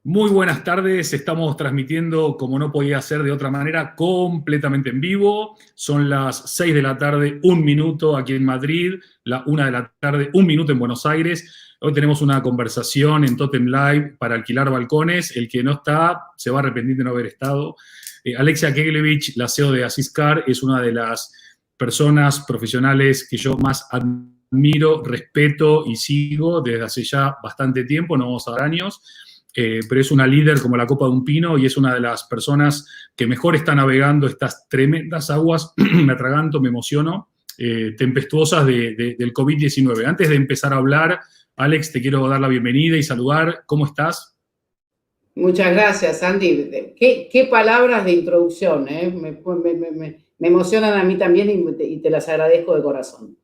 Muy buenas tardes, estamos transmitiendo, como no podía ser de otra manera, completamente en vivo. Son las 6 de la tarde, 1 minuto aquí en Madrid, la 1 de la tarde, 1 minuto en Buenos Aires. Hoy tenemos una conversación en Totem Live para alquilar balcones. El que no está se va a arrepentir de no haber estado. Alexia Keglevich, la CEO de Asiscar, es una de las personas profesionales que yo más admiro, respeto y sigo desde hace ya bastante tiempo, no vamos a dar años. Pero es una líder como la copa de un pino y es una de las personas que mejor está navegando estas tremendas aguas, me atraganto, me emociono, tempestuosas del COVID-19. Antes de empezar a hablar, Alex, te quiero dar la bienvenida y saludar. ¿Cómo estás? Muchas gracias, Andy. Qué palabras de introducción, ¿eh? Me emocionan a mí también y te las agradezco de corazón.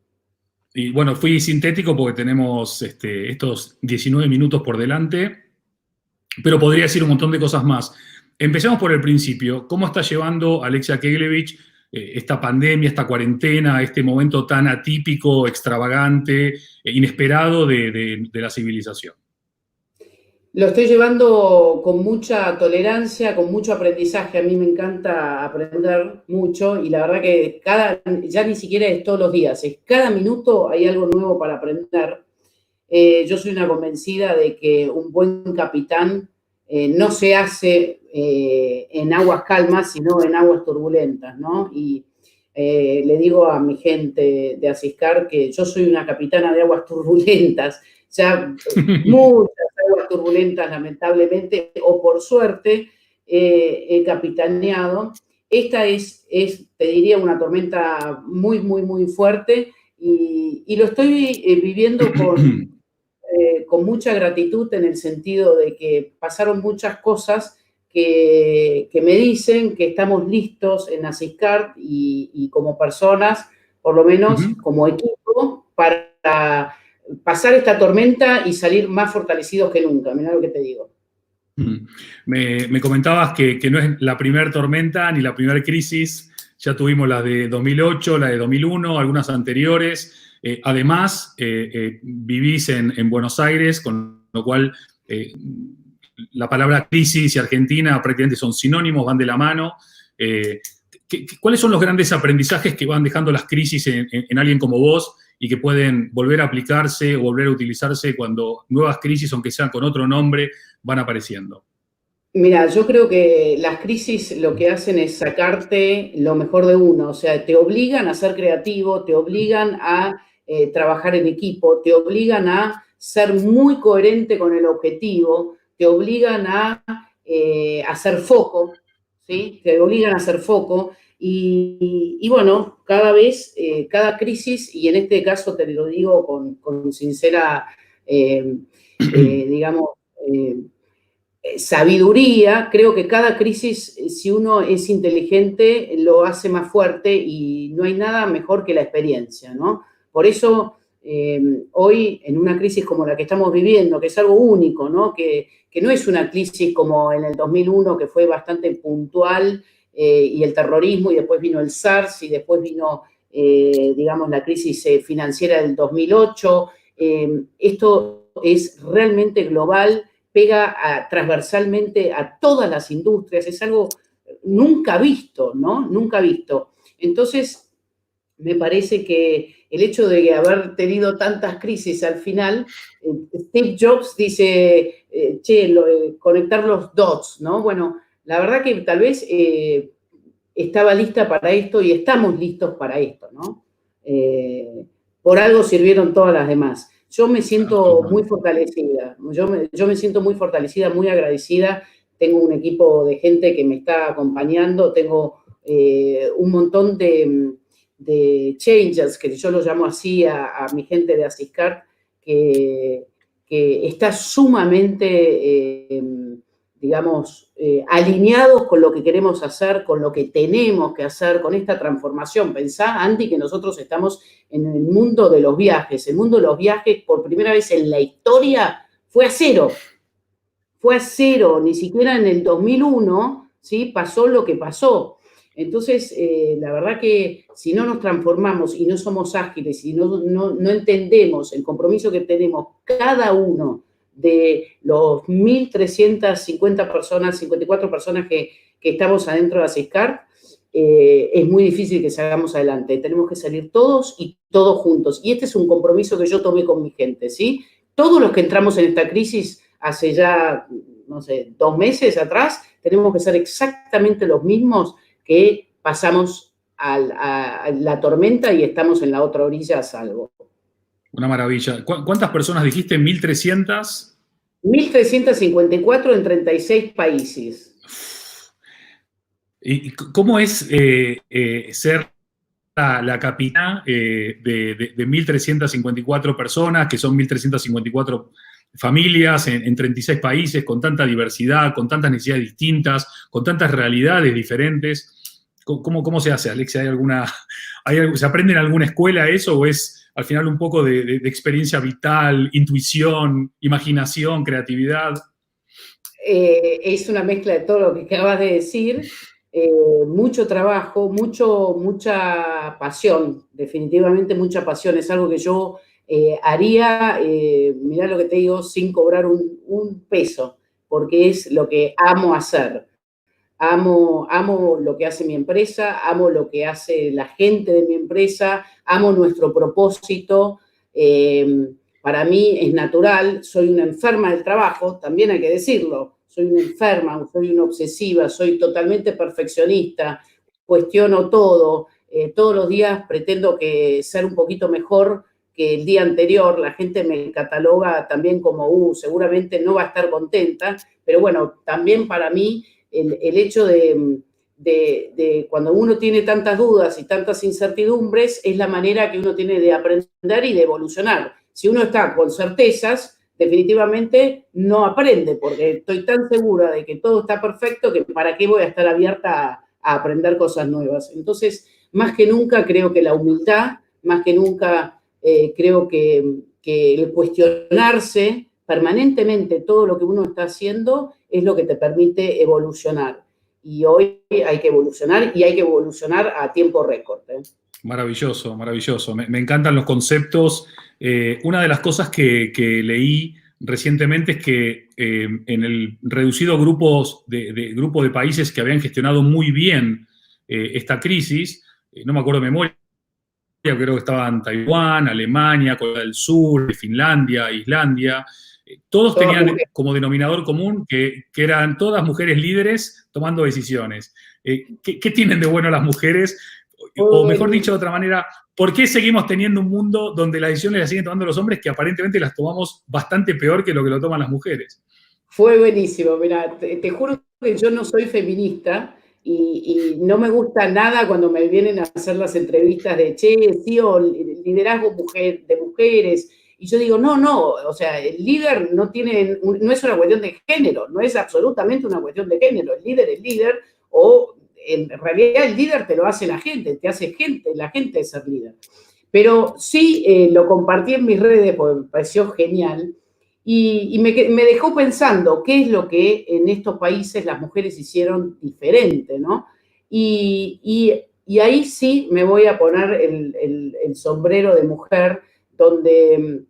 Y bueno, fui sintético porque tenemos estos 19 minutos por delante, pero podría decir un montón de cosas más. Empecemos por el principio. ¿Cómo está llevando Alexia Keglevich esta pandemia, esta cuarentena, este momento tan atípico, extravagante, inesperado de la civilización? Lo estoy llevando con mucha tolerancia, con mucho aprendizaje. A mí me encanta aprender mucho y la verdad que ya ni siquiera es todos los días, es cada minuto hay algo nuevo para aprender. Yo soy una convencida de que un buen capitán no se hace en aguas calmas, sino en aguas turbulentas, ¿no? Y le digo a mi gente de Asiscar que yo soy una capitana de aguas turbulentas, ya muchas aguas turbulentas, lamentablemente, o por suerte, he capitaneado. Esta te diría, una tormenta muy, muy, muy fuerte y lo estoy viviendo con mucha gratitud en el sentido de que pasaron muchas cosas que me dicen que estamos listos en Asiscar y como personas, por lo menos como equipo, para pasar esta tormenta y salir más fortalecidos que nunca. Mirá lo que te digo. Me comentabas que no es la primera tormenta ni la primera crisis. Ya tuvimos la de 2008, la de 2001, algunas anteriores. Además, vivís en Buenos Aires, con lo cual la palabra crisis y Argentina prácticamente son sinónimos, van de la mano. ¿Cuáles son los grandes aprendizajes que van dejando las crisis en alguien como vos y que pueden volver a aplicarse o volver a utilizarse cuando nuevas crisis, aunque sean con otro nombre, van apareciendo? Mira, yo creo que las crisis lo que hacen es sacarte lo mejor de uno, o sea, te obligan a ser creativo, te obligan a trabajar en equipo, te obligan a ser muy coherente con el objetivo, te obligan a hacer foco, ¿sí? Te obligan a hacer foco y bueno, cada vez, cada crisis, y en este caso te lo digo con sincera, digamos, sabiduría, creo que cada crisis, si uno es inteligente, lo hace más fuerte y no hay nada mejor que la experiencia, ¿no? Por eso, hoy, en una crisis como la que estamos viviendo, que es algo único, ¿no? Que no es una crisis como en el 2001, que fue bastante puntual, y el terrorismo, y después vino el SARS, y después vino, digamos, la crisis financiera del 2008. Esto es realmente global, pega transversalmente a todas las industrias, es algo nunca visto, ¿no? Nunca visto. Entonces, me parece que el hecho de haber tenido tantas crisis al final, Steve Jobs dice, conectar los dots, ¿no? Bueno, la verdad que tal vez estaba lista para esto y estamos listos para esto, ¿no? Por algo sirvieron todas las demás. Yo me siento muy fortalecida, yo me siento muy fortalecida, muy agradecida. Tengo un equipo de gente que me está acompañando, tengo un montón de changers, que yo lo llamo así a mi gente de Asiscar, que está sumamente, digamos, alineados con lo que queremos hacer, con lo que tenemos que hacer, con esta transformación. Pensá, Andy, que nosotros estamos en el mundo de los viajes. El mundo de los viajes, por primera vez en la historia, fue a cero. Fue a cero, ni siquiera en el 2001, ¿sí? Pasó lo que pasó. Entonces, la verdad que si no nos transformamos y no somos ágiles y no entendemos el compromiso que tenemos cada uno de los 1.350 personas, 54 personas que estamos adentro de Asiscar, es muy difícil que salgamos adelante. Tenemos que salir todos y todos juntos. Y este es un compromiso que yo tomé con mi gente, ¿sí? Todos los que entramos en esta crisis hace ya, no sé, 2 meses atrás, tenemos que ser exactamente los mismos que pasamos a la tormenta y estamos en la otra orilla a salvo. Una maravilla. ¿Cuántas personas dijiste? ¿1.300? 1.354 en 36 países. ¿Y cómo es ser la capitana de 1.354 personas, que son 1.354 familias en 36 países, con tanta diversidad, con tantas necesidades distintas, con tantas realidades diferentes? ¿Cómo se hace, Alexia? ¿Se aprende en alguna escuela eso o es al final un poco de experiencia vital, intuición, imaginación, creatividad? Es una mezcla de todo lo que acabas de decir. Mucho trabajo, mucha pasión, definitivamente mucha pasión. Es algo que yo haría, mirá lo que te digo, sin cobrar un peso, porque es lo que amo hacer. Amo lo que hace mi empresa, amo lo que hace la gente de mi empresa, amo nuestro propósito. Para mí es natural, soy una enferma del trabajo, también hay que decirlo. Soy una enferma, soy una obsesiva, soy totalmente perfeccionista, cuestiono todo. Todos los días pretendo ser un poquito mejor que el día anterior. La gente me cataloga también como, seguramente no va a estar contenta, pero bueno, también para mí el hecho de cuando uno tiene tantas dudas y tantas incertidumbres, es la manera que uno tiene de aprender y de evolucionar. Si uno está con certezas, definitivamente no aprende, porque estoy tan segura de que todo está perfecto que para qué voy a estar abierta a aprender cosas nuevas. Entonces, más que nunca creo que la humildad, más que nunca creo que el cuestionarse permanentemente todo lo que uno está haciendo es lo que te permite evolucionar. Y hoy hay que evolucionar y hay que evolucionar a tiempo récord. Maravilloso, maravilloso. Me encantan los conceptos. Una de las cosas que leí recientemente es que en el reducido grupo de países que habían gestionado muy bien esta crisis, no me acuerdo de memoria, creo que estaban Taiwán, Alemania, Corea del Sur, Finlandia, Islandia. Todos tenían como denominador común que eran todas mujeres líderes tomando decisiones. ¿Qué tienen de bueno las mujeres? O mejor dicho de otra manera, ¿por qué seguimos teniendo un mundo donde las decisiones las siguen tomando los hombres que aparentemente las tomamos bastante peor que lo que lo toman las mujeres? Fue buenísimo, mira, te juro que yo no soy feminista y no me gusta nada cuando me vienen a hacer las entrevistas de, sí, o liderazgo de mujeres. Y yo digo, no, o sea, el líder no es una cuestión de género, no es absolutamente una cuestión de género. El líder es líder, o en realidad el líder te lo hace la gente, te hace la gente es ser líder. Pero sí lo compartí en mis redes porque me pareció genial y me dejó pensando qué es lo que en estos países las mujeres hicieron diferente, ¿no? Y ahí sí me voy a poner el sombrero de mujer, donde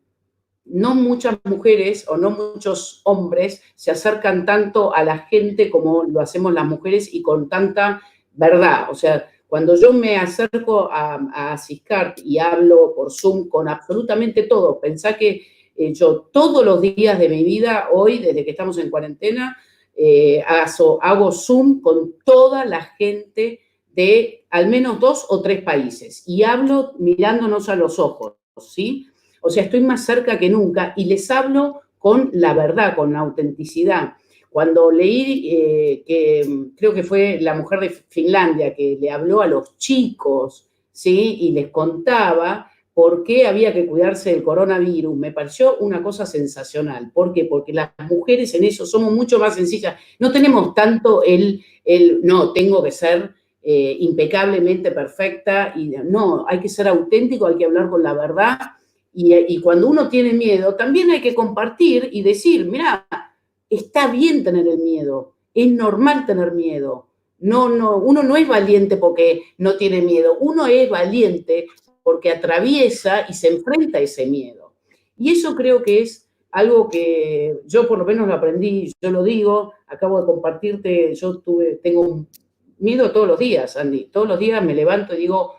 no muchas mujeres o no muchos hombres se acercan tanto a la gente como lo hacemos las mujeres y con tanta verdad. O sea, cuando yo me acerco a Asiscar y hablo por Zoom con absolutamente todo, pensá que yo todos los días de mi vida, hoy, desde que estamos en cuarentena, hago Zoom con toda la gente de al menos 2 o 3 países y hablo mirándonos a los ojos, ¿sí? O sea, estoy más cerca que nunca y les hablo con la verdad, con la autenticidad. Cuando leí que creo que fue la mujer de Finlandia que le habló a los chicos, ¿sí? Y les contaba por qué había que cuidarse del coronavirus, me pareció una cosa sensacional. ¿Por qué? Porque las mujeres en eso somos mucho más sencillas. No tenemos tanto no, tengo que ser impecablemente perfecta. Y no, hay que ser auténtico, hay que hablar con la verdad. Y cuando uno tiene miedo, también hay que compartir y decir, mira, está bien tener el miedo, es normal tener miedo. No, uno no es valiente porque no tiene miedo, uno es valiente porque atraviesa y se enfrenta a ese miedo. Y eso creo que es algo que yo por lo menos lo aprendí, yo lo digo, acabo de compartirte, tengo miedo todos los días, Andy, todos los días me levanto y digo,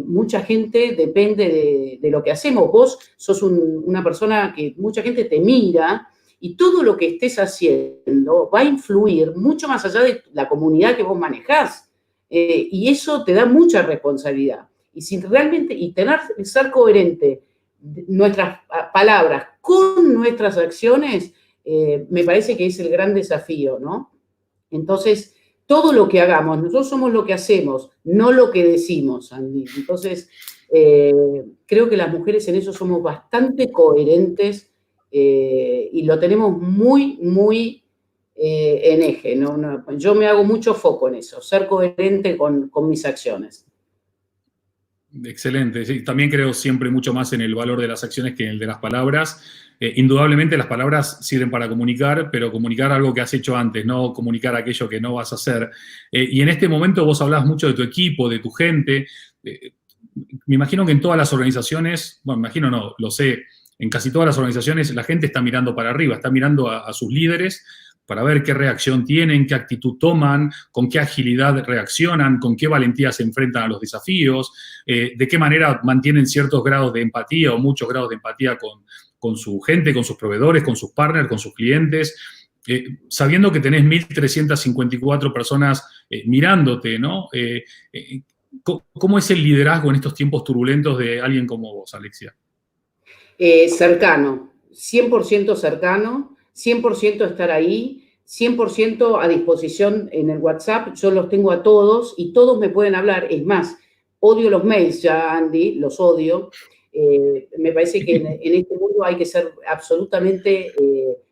mucha gente depende de lo que hacemos, vos sos una persona que mucha gente te mira y todo lo que estés haciendo va a influir mucho más allá de la comunidad que vos manejás, y eso te da mucha responsabilidad. Y si realmente, ser coherente nuestras palabras con nuestras acciones, me parece que es el gran desafío, ¿no? Entonces, todo lo que hagamos, nosotros somos lo que hacemos, no lo que decimos, Andy. Entonces, creo que las mujeres en eso somos bastante coherentes, y lo tenemos muy, muy en eje, ¿no? Yo me hago mucho foco en eso, ser coherente con mis acciones. Excelente. Sí, también creo siempre mucho más en el valor de las acciones que en el de las palabras. Indudablemente las palabras sirven para comunicar, pero comunicar algo que has hecho antes, no comunicar aquello que no vas a hacer. Y en este momento vos hablás mucho de tu equipo, de tu gente. Me imagino que en todas las organizaciones, bueno, me imagino no, lo sé, en casi todas las organizaciones la gente está mirando para arriba, está mirando a sus líderes para ver qué reacción tienen, qué actitud toman, con qué agilidad reaccionan, con qué valentía se enfrentan a los desafíos, de qué manera mantienen ciertos grados de empatía o muchos grados de empatía con su gente, con sus proveedores, con sus partners, con sus clientes, sabiendo que tenés 1.354 personas mirándote, ¿no? ¿Cómo es el liderazgo en estos tiempos turbulentos de alguien como vos, Alexia? Cercano, 100% cercano, 100% estar ahí, 100% a disposición en el WhatsApp. Yo los tengo a todos y todos me pueden hablar. Es más, odio los mails ya, Andy, los odio. Me parece que en este mundo hay que ser absolutamente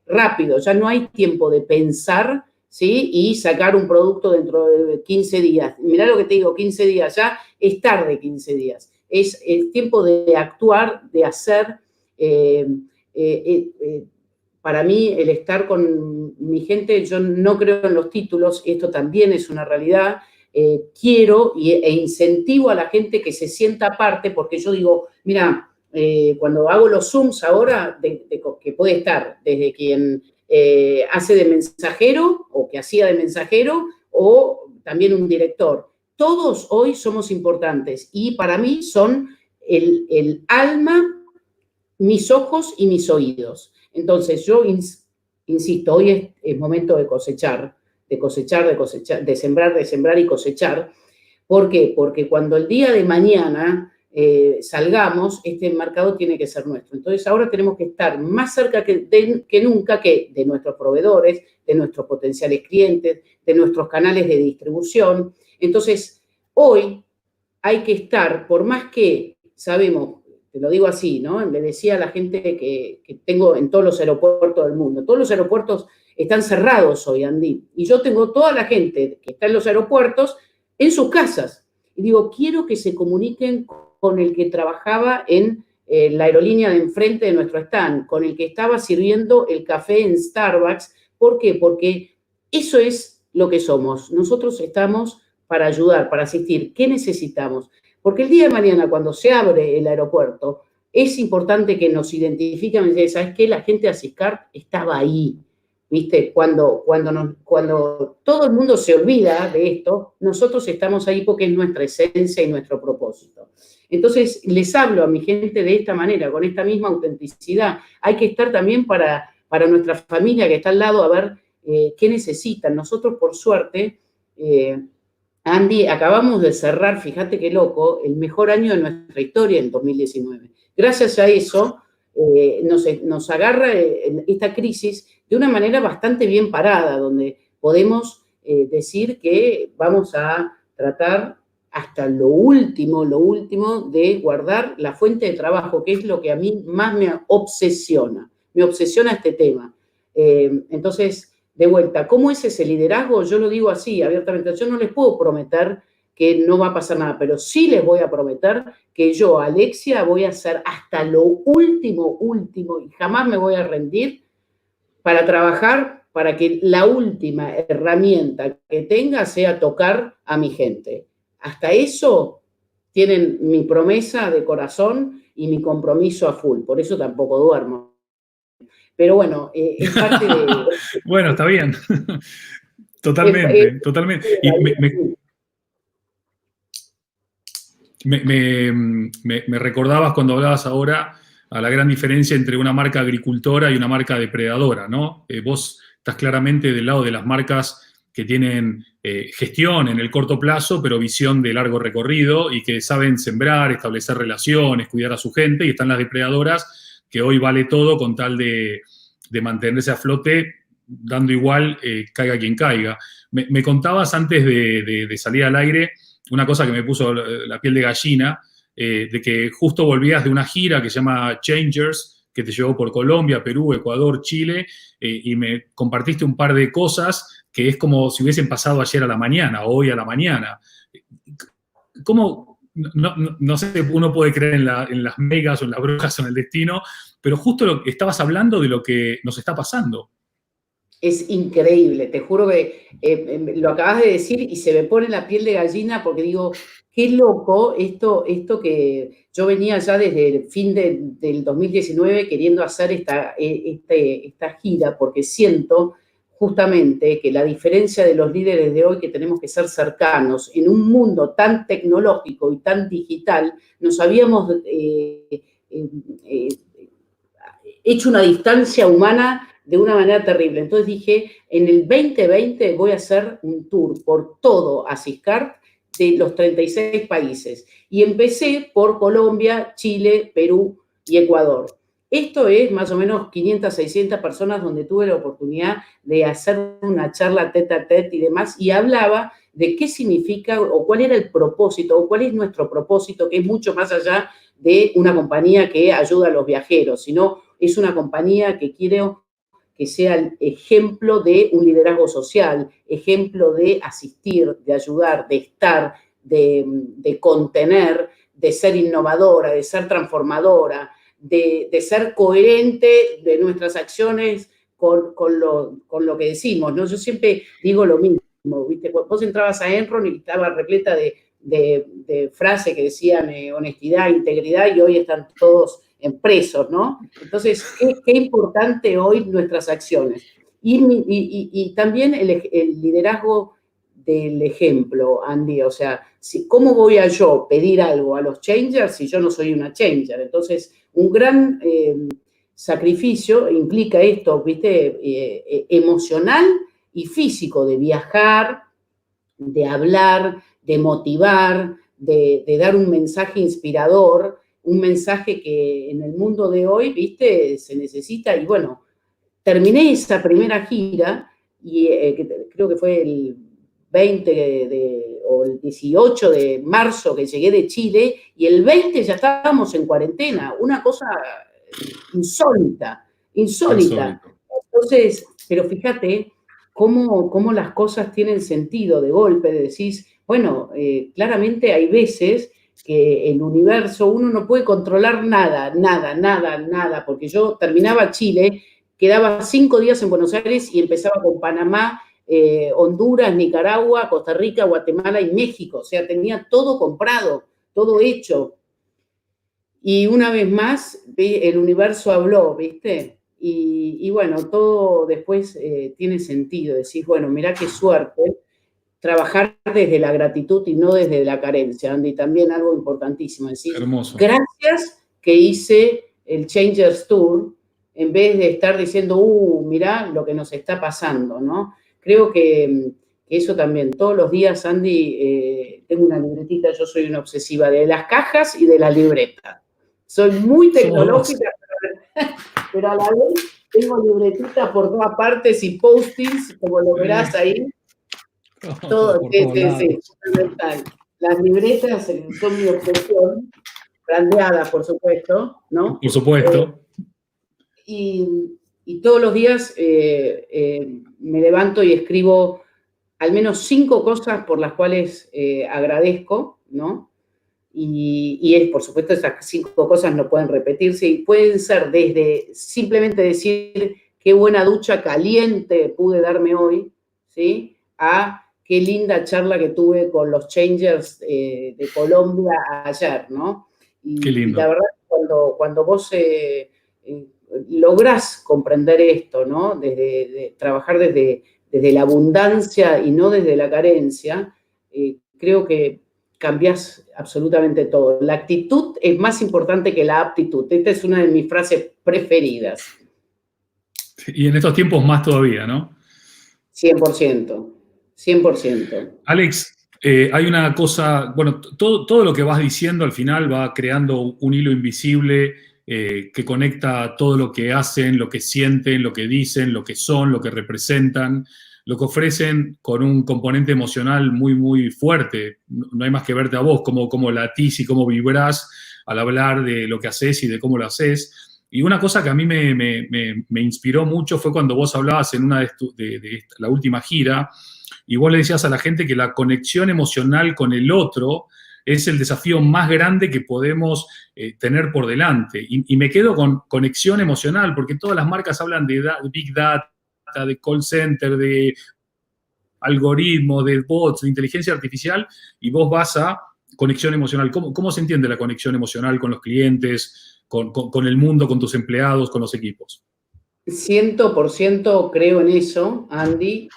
rápido. Ya no hay tiempo de pensar, ¿sí? Y sacar un producto dentro de 15 días. Mirá lo que te digo, 15 días ya, es tarde 15 días. Es el tiempo de actuar, de hacer. Para mí, el estar con mi gente, yo no creo en los títulos, esto también es una realidad. Quiero e incentivo a la gente que se sienta parte, porque yo digo, mira, cuando hago los Zooms ahora, que puede estar desde quien hace de mensajero o que hacía de mensajero o también un director. Todos hoy somos importantes y para mí son el alma, mis ojos y mis oídos. Entonces, yo insisto, hoy es momento de cosechar, de sembrar y cosechar. ¿Por qué? Porque cuando el día de mañana salgamos, este mercado tiene que ser nuestro. Entonces, ahora tenemos que estar más cerca que nunca que de nuestros proveedores, de nuestros potenciales clientes, de nuestros canales de distribución. Entonces, hoy hay que estar, por más que sabemos, te lo digo así, ¿no? Le decía a la gente que tengo en todos los aeropuertos del mundo, todos los aeropuertos están cerrados hoy, Andy, y yo tengo toda la gente que está en los aeropuertos en sus casas. Y digo, quiero que se comuniquen con el que trabajaba en la aerolínea de enfrente de nuestro stand, con el que estaba sirviendo el café en Starbucks. ¿Por qué? Porque eso es lo que somos. Nosotros estamos para ayudar, para asistir. ¿Qué necesitamos? Porque el día de mañana, cuando se abre el aeropuerto, es importante que nos identifiquen y digan, ¿sabes qué? La gente de Asiscar estaba ahí, ¿viste? Cuando todo el mundo se olvida de esto, nosotros estamos ahí porque es nuestra esencia y nuestro propósito. Entonces, les hablo a mi gente de esta manera, con esta misma autenticidad. Hay que estar también para nuestra familia que está al lado, a ver qué necesitan. Nosotros, por suerte, Andy, acabamos de cerrar, fíjate qué loco, el mejor año de nuestra historia en 2019. Gracias a eso, nos agarra esta crisis de una manera bastante bien parada, donde podemos decir que vamos a tratar hasta lo último de guardar la fuente de trabajo, que es lo que a mí más me obsesiona este tema. Entonces, de vuelta, ¿cómo es ese liderazgo? Yo lo digo así, abiertamente. Yo no les puedo prometer que no va a pasar nada, pero sí les voy a prometer que yo, Alexia, voy a hacer hasta lo último, y jamás me voy a rendir para trabajar para que la última herramienta que tenga sea tocar a mi gente. Hasta eso tienen mi promesa de corazón y mi compromiso a full. Por eso tampoco duermo. Pero bueno, es parte de... Bueno, está bien. Totalmente, totalmente. Y me recordabas cuando hablabas ahora a la gran diferencia entre una marca agricultora y una marca depredadora, ¿no? Vos estás claramente del lado de las marcas que tienen gestión en el corto plazo, pero visión de largo recorrido y que saben sembrar, establecer relaciones, cuidar a su gente, y están las depredadoras, que hoy vale todo con tal de mantenerse a flote, dando igual, caiga quien caiga. Me contabas antes de salir al aire una cosa que me puso la piel de gallina, de que justo volvías de una gira que se llama Changers, que te llevó por Colombia, Perú, Ecuador, Chile, y me compartiste un par de cosas que es como si hubiesen pasado ayer a la mañana, o hoy a la mañana. ¿Cómo? No sé, uno puede creer en las megas o en las brujas o en el destino, pero justo estabas hablando de lo que nos está pasando. Es increíble, te juro que lo acabas de decir y se me pone la piel de gallina porque digo, qué loco esto que yo venía ya desde el fin del 2019 queriendo hacer esta gira porque siento justamente que la diferencia de los líderes de hoy, que tenemos que ser cercanos en un mundo tan tecnológico y tan digital, nos habíamos hecho una distancia humana de una manera terrible. Entonces dije, en el 2020 voy a hacer un tour por todo Asiscart de los 36 países. Y empecé por Colombia, Chile, Perú y Ecuador. Esto es más o menos 500, 600 personas donde tuve la oportunidad de hacer una charla tete a tete y demás, y hablaba de qué significa o cuál era el propósito o cuál es nuestro propósito, que es mucho más allá de una compañía que ayuda a los viajeros, sino es una compañía que quiere que sea el ejemplo de un liderazgo social, ejemplo de asistir, de ayudar, de estar, de contener, de ser innovadora, de ser transformadora, de ser coherente de nuestras acciones con lo que decimos, ¿no? Yo siempre digo lo mismo, ¿viste? Vos entrabas a Enron y estaba repleta de frases que decían honestidad, integridad, y hoy están todos presos, ¿no? Entonces, qué importante hoy nuestras acciones. Y también el liderazgo del ejemplo, Andy, o sea, ¿cómo voy a yo pedir algo a los changers si yo no soy una changer? Entonces, un gran sacrificio implica esto, ¿viste? Emocional y físico, de viajar, de hablar, de motivar, de dar un mensaje inspirador, un mensaje que en el mundo de hoy, viste, se necesita. Y bueno, terminé esa primera gira y creo que fue el 20 o el 18 de marzo que llegué de Chile, y el 20 ya estábamos en cuarentena, una cosa insólita. Entonces, pero fíjate cómo las cosas tienen sentido de golpe, de decís, bueno, claramente hay veces que el universo, uno no puede controlar nada, porque yo terminaba Chile, quedaba 5 días en Buenos Aires y empezaba con Panamá, Honduras, Nicaragua, Costa Rica, Guatemala y México. O sea, tenía todo comprado, todo hecho. Y una vez más, el universo habló, ¿viste? Y bueno, todo después tiene sentido. Decís, bueno, mirá qué suerte trabajar desde la gratitud y no desde la carencia, Andy. También algo importantísimo. Decir, hermoso. Gracias que hice el Changers Tour, en vez de estar diciendo, mirá lo que nos está pasando, ¿no? Creo que eso también, todos los días, Andy, tengo una libretita, yo soy una obsesiva de las cajas y de la libreta. Soy muy tecnológica, pero a la vez tengo libretitas por todas partes y post-its, como lo verás ahí. Todo, sí, fundamental. Las libretas son mi obsesión, brandeadas, por supuesto, ¿no? Por supuesto. Y todos los días me levanto y escribo al menos 5 cosas por las cuales agradezco, ¿no? Y por supuesto, esas 5 cosas no pueden repetirse y pueden ser desde simplemente decir qué buena ducha caliente pude darme hoy, ¿sí? A qué linda charla que tuve con los changers de Colombia ayer, ¿no? Qué lindo. Y la verdad, cuando vos lográs comprender esto, ¿no? Trabajar desde la abundancia y no desde la carencia, creo que cambias absolutamente todo. La actitud es más importante que la aptitud. Esta es una de mis frases preferidas. Y en estos tiempos más todavía, ¿no? 100%. 100%. Alex, hay una cosa, bueno, todo lo que vas diciendo al final va creando un hilo invisible que conecta todo lo que hacen, lo que sienten, lo que dicen, lo que son, lo que representan, lo que ofrecen con un componente emocional muy, muy fuerte. No hay más que verte a vos, cómo latís y cómo vibrás al hablar de lo que haces y de cómo lo haces. Y una cosa que a mí me inspiró mucho fue cuando vos hablabas en una de la última gira, y vos le decías a la gente que la conexión emocional con el otro es el desafío más grande que podemos tener por delante. Y me quedo con conexión emocional, porque todas las marcas hablan de Big Data, de call center, de algoritmos, de bots, de inteligencia artificial, y vos vas a conexión emocional. ¿Cómo se entiende la conexión emocional con los clientes, con el mundo, con tus empleados, con los equipos? 100% creo en eso, Andy.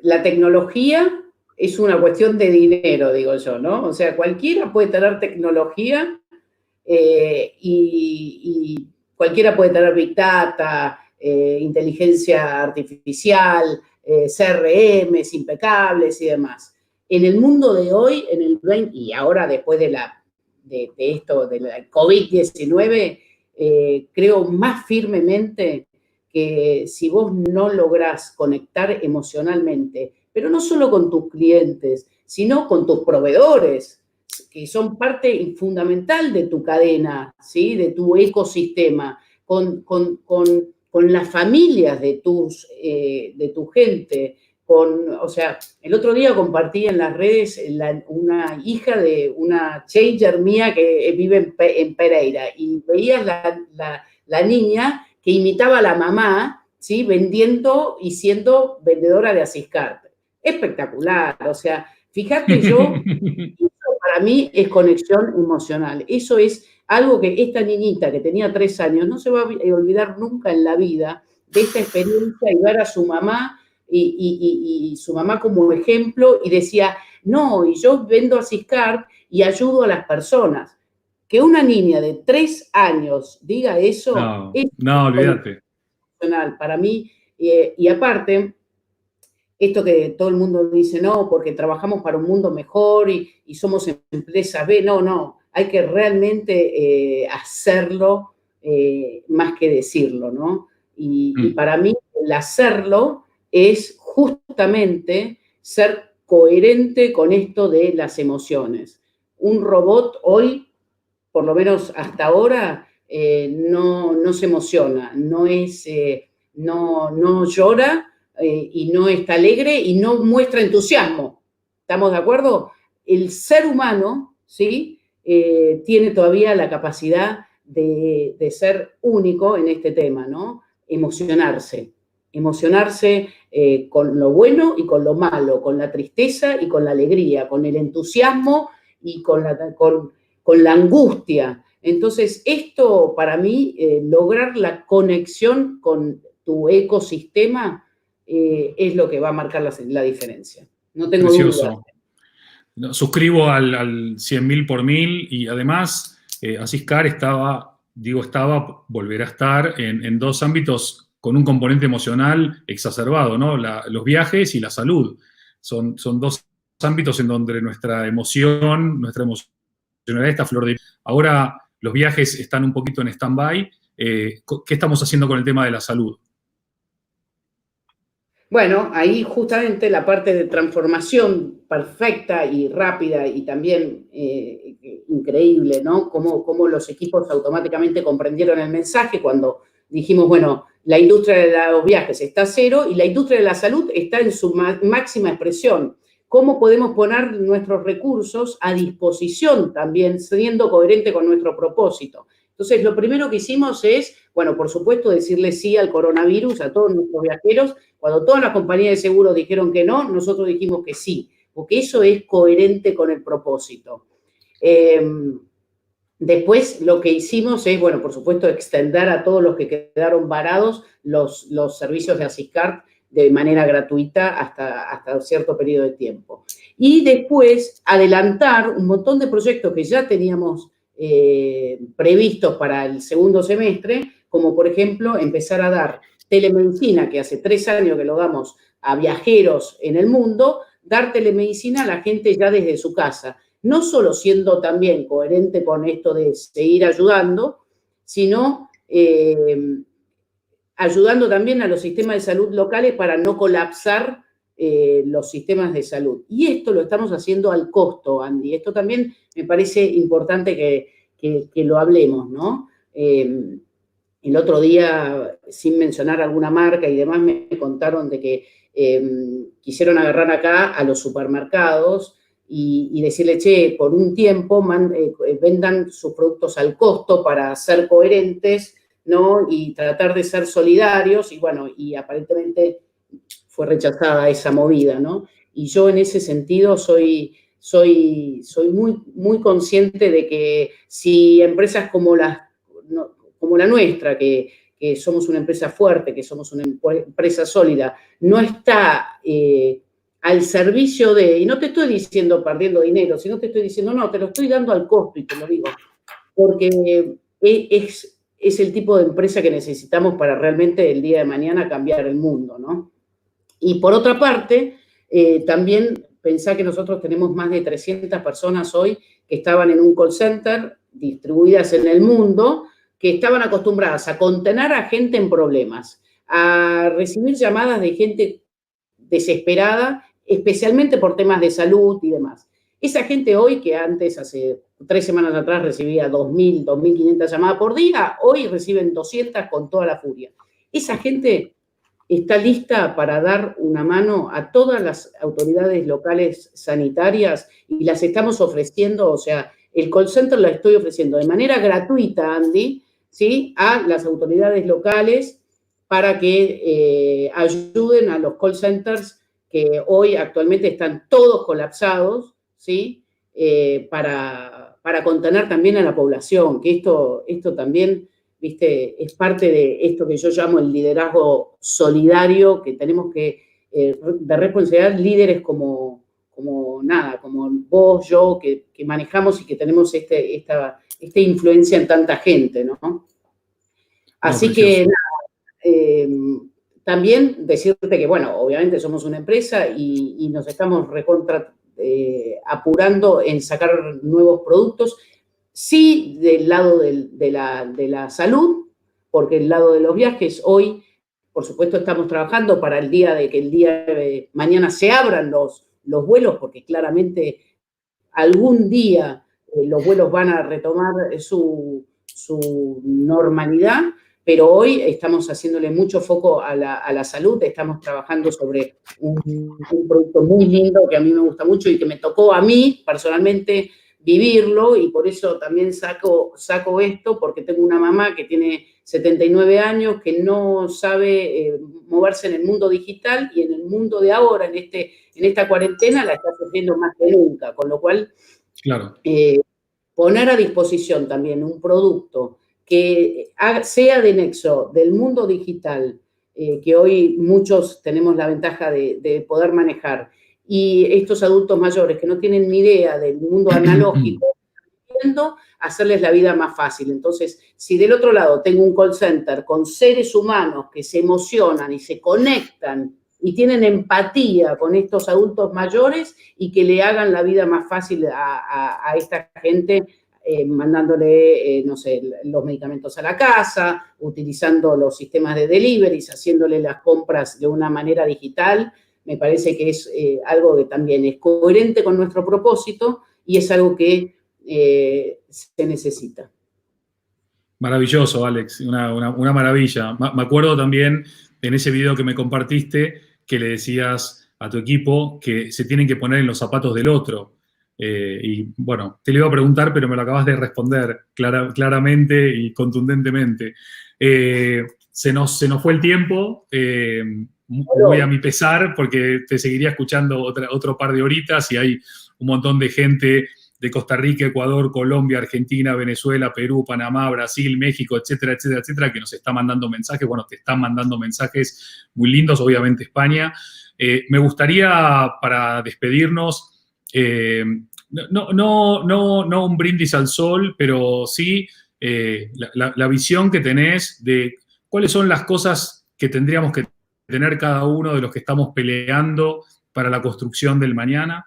La tecnología es una cuestión de dinero, digo yo, ¿no? O sea, cualquiera puede tener tecnología y cualquiera puede tener Big Data, inteligencia artificial, CRMs impecables y demás. En el mundo de hoy, en el 20, y ahora después de esto, de la COVID-19, creo más firmemente que si vos no lográs conectar emocionalmente, pero no solo con tus clientes, sino con tus proveedores, que son parte fundamental de tu cadena, ¿sí? De tu ecosistema, con las familias de tu gente, o sea, el otro día compartí en las redes una hija de una changer mía que vive en Pereira, y veías la niña que imitaba a la mamá, ¿sí? Vendiendo y siendo vendedora de Asiscard. Espectacular, o sea, fíjate eso para mí es conexión emocional. Eso es algo que esta niñita que tenía 3 años no se va a olvidar nunca en la vida de esta experiencia, y ver a su mamá y su mamá como ejemplo, y decía, no, y yo vendo Asiscard y ayudo a las personas. Que una niña de 3 años diga eso, no, olvídate. Para mí, y aparte, esto que todo el mundo dice, no, porque trabajamos para un mundo mejor y somos empresas B, no, hay que realmente hacerlo más que decirlo, ¿no? Y para mí el hacerlo es justamente ser coherente con esto de las emociones. Un robot hoy, por lo menos hasta ahora, no se emociona, no llora, y no está alegre y no muestra entusiasmo. ¿Estamos de acuerdo? El ser humano, ¿sí? Tiene todavía la capacidad de ser único en este tema, ¿no? Emocionarse con lo bueno y con lo malo, con la tristeza y con la alegría, con el entusiasmo y con la angustia. Entonces, esto para mí, lograr la conexión con tu ecosistema, es lo que va a marcar la diferencia. No tengo duda. Suscribo al 100.000 por 1000, y además Asiscard volverá a estar en 2 ámbitos con un componente emocional exacerbado, ¿no? Los viajes y la salud. Son 2 ámbitos en donde nuestra emocionalidad está a flor de... Ahora los viajes están un poquito en stand-by. ¿Qué estamos haciendo con el tema de la salud? Bueno, ahí justamente la parte de transformación perfecta y rápida y también increíble, ¿no? Cómo los equipos automáticamente comprendieron el mensaje cuando dijimos, bueno, la industria de los viajes está a cero y la industria de la salud está en su máxima expresión. ¿Cómo podemos poner nuestros recursos a disposición también, siendo coherente con nuestro propósito? Entonces, lo primero que hicimos es, bueno, por supuesto, decirle sí al coronavirus a todos nuestros viajeros. Cuando todas las compañías de seguros dijeron que no, nosotros dijimos que sí, porque eso es coherente con el propósito. Después lo que hicimos es, bueno, por supuesto, extender a todos los que quedaron varados los servicios de Asiscart de manera gratuita hasta cierto periodo de tiempo. Y después adelantar un montón de proyectos que ya teníamos previstos para el segundo semestre, como por ejemplo empezar a dar telemedicina, que hace 3 años que lo damos a viajeros en el mundo, dar telemedicina a la gente ya desde su casa. No solo siendo también coherente con esto de seguir ayudando, sino ayudando también a los sistemas de salud locales para no colapsar los sistemas de salud. Y esto lo estamos haciendo al costo, Andy. Esto también me parece importante que lo hablemos, ¿no? El otro día, sin mencionar alguna marca y demás, me contaron de que quisieron agarrar acá a los supermercados y decirle, che, por un tiempo vendan sus productos al costo para ser coherentes, ¿no? Y tratar de ser solidarios, y bueno, y aparentemente fue rechazada esa movida, ¿no? Y yo en ese sentido soy muy, muy consciente de que si empresas como la nuestra, que somos una empresa fuerte, que somos una empresa sólida, no está al servicio de, y no te estoy diciendo perdiendo dinero, sino te estoy diciendo, no, te lo estoy dando al costo, y te lo digo, porque es el tipo de empresa que necesitamos para realmente el día de mañana cambiar el mundo, ¿no? Y por otra parte, también pensá que nosotros tenemos más de 300 personas hoy que estaban en un call center, distribuidas en el mundo, que estaban acostumbradas a contener a gente en problemas, a recibir llamadas de gente desesperada, especialmente por temas de salud y demás. Esa gente hoy, que antes, hace 3 semanas atrás, recibía 2.000, 2.500 llamadas por día, hoy reciben 200 con toda la furia. Esa gente está lista para dar una mano a todas las autoridades locales sanitarias y las estamos ofreciendo, o sea, el call center la estoy ofreciendo de manera gratuita, Andy, ¿sí? A las autoridades locales para que ayuden a los call centers que hoy actualmente están todos colapsados, ¿sí? Para contener también a la población, que esto también, ¿viste? Es parte de esto que yo llamo el liderazgo solidario, que tenemos que, de responsabilidad, líderes como vos, yo, que manejamos y que tenemos esta influencia en tanta gente, ¿no? Así que, nada, también decirte que, bueno, obviamente somos una empresa y nos estamos apurando en sacar nuevos productos, sí del lado de la salud, porque el lado de los viajes hoy, por supuesto, estamos trabajando para el día de que el día de mañana se abran los vuelos, porque claramente algún día los vuelos van a retomar su normalidad, pero hoy estamos haciéndole mucho foco a la salud, estamos trabajando sobre un producto muy lindo que a mí me gusta mucho y que me tocó a mí personalmente vivirlo, y por eso también saco esto, porque tengo una mamá que tiene 79 años, que no sabe moverse en el mundo digital, y en el mundo de ahora, en esta cuarentena, la está sufriendo más que nunca, con lo cual, claro. Poner a disposición también un producto que sea de nexo del mundo digital, que hoy muchos tenemos la ventaja de poder manejar, y estos adultos mayores que no tienen ni idea del mundo analógico, hacerles la vida más fácil. Entonces, si del otro lado tengo un call center con seres humanos que se emocionan y se conectan y tienen empatía con estos adultos mayores y que le hagan la vida más fácil a esta gente, mandándole, no sé, los medicamentos a la casa, utilizando los sistemas de deliveries, haciéndole las compras de una manera digital, me parece que es algo que también es coherente con nuestro propósito y es algo que se necesita. Maravilloso, Alex, una maravilla. Me acuerdo también en ese video que me compartiste que le decías a tu equipo que se tienen que poner en los zapatos del otro. Y bueno, te lo iba a preguntar, pero me lo acabas de responder claramente y contundentemente. Se nos fue el tiempo, muy a mi pesar, porque te seguiría escuchando otro par de horitas y hay un montón de gente de Costa Rica, Ecuador, Colombia, Argentina, Venezuela, Perú, Panamá, Brasil, México, etcétera, etcétera, etcétera, que nos está mandando mensajes. Bueno, te están mandando mensajes muy lindos, obviamente España. Me gustaría, para despedirnos, no un brindis al sol, pero sí la visión que tenés de cuáles son las cosas que tendríamos que tener cada uno de los que estamos peleando para la construcción del mañana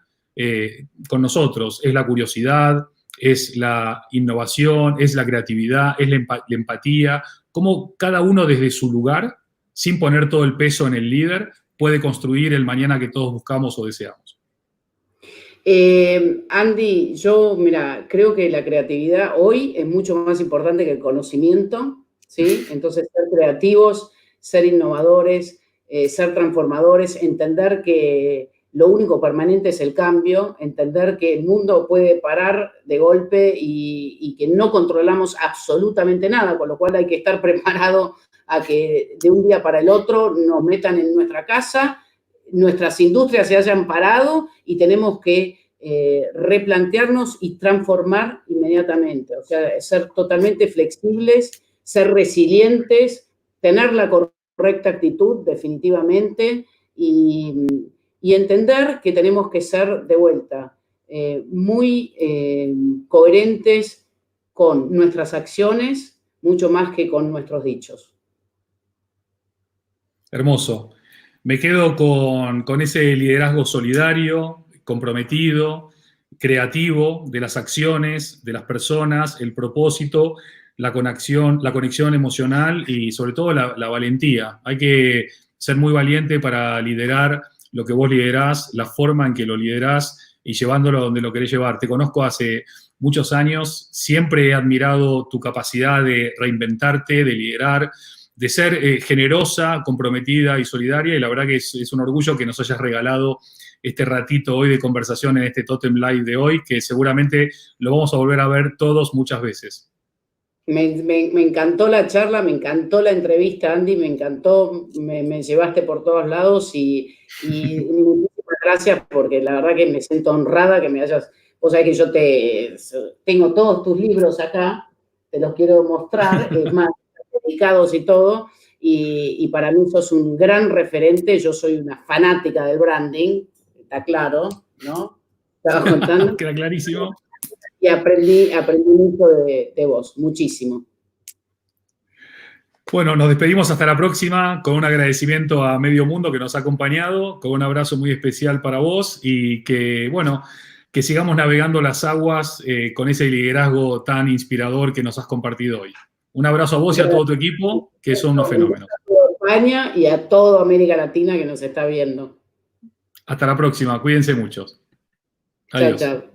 con nosotros. Es la curiosidad, es la innovación, es la creatividad, es la empatía, cómo cada uno desde su lugar, sin poner todo el peso en el líder, puede construir el mañana que todos buscamos o deseamos. Andy, yo, mira, creo que la creatividad hoy es mucho más importante que el conocimiento, ¿sí? Entonces, ser creativos, ser innovadores, ser transformadores, entender que lo único permanente es el cambio, entender que el mundo puede parar de golpe y que no controlamos absolutamente nada, con lo cual hay que estar preparado a que de un día para el otro nos metan en nuestra casa, nuestras industrias se hayan parado y tenemos que replantearnos y transformar inmediatamente. O sea, ser totalmente flexibles, ser resilientes, tener la correcta actitud definitivamente y entender que tenemos que ser de vuelta muy coherentes con nuestras acciones, mucho más que con nuestros dichos. Hermoso. Me quedo con ese liderazgo solidario, comprometido, creativo de las acciones, de las personas, el propósito, la conexión emocional y sobre todo la valentía. Hay que ser muy valiente para liderar lo que vos liderás, la forma en que lo liderás y llevándolo a donde lo querés llevar. Te conozco hace muchos años, siempre he admirado tu capacidad de reinventarte, de liderar, de ser generosa, comprometida y solidaria, y la verdad que es un orgullo que nos hayas regalado este ratito hoy de conversación en este Totem Live de hoy, que seguramente lo vamos a volver a ver todos muchas veces. Me encantó la charla, me encantó la entrevista, Andy, me encantó, me llevaste por todos lados y muchísimas gracias porque la verdad que me siento honrada que me hayas... Vos sabés que yo tengo todos tus libros acá, te los quiero mostrar, es más, dedicados y todo, y para mí sos un gran referente, yo soy una fanática del branding, está claro, ¿no? Estaba contando. Queda clarísimo. Y aprendí mucho de vos, muchísimo. Bueno, nos despedimos hasta la próxima con un agradecimiento a Medio Mundo que nos ha acompañado, con un abrazo muy especial para vos y que, bueno, que sigamos navegando las aguas con ese liderazgo tan inspirador que nos has compartido hoy. Un abrazo a vos y a todo tu equipo, que son unos fenómenos. A toda España y a toda América Latina que nos está viendo. Hasta la próxima, cuídense mucho. Adiós. Chao, chao.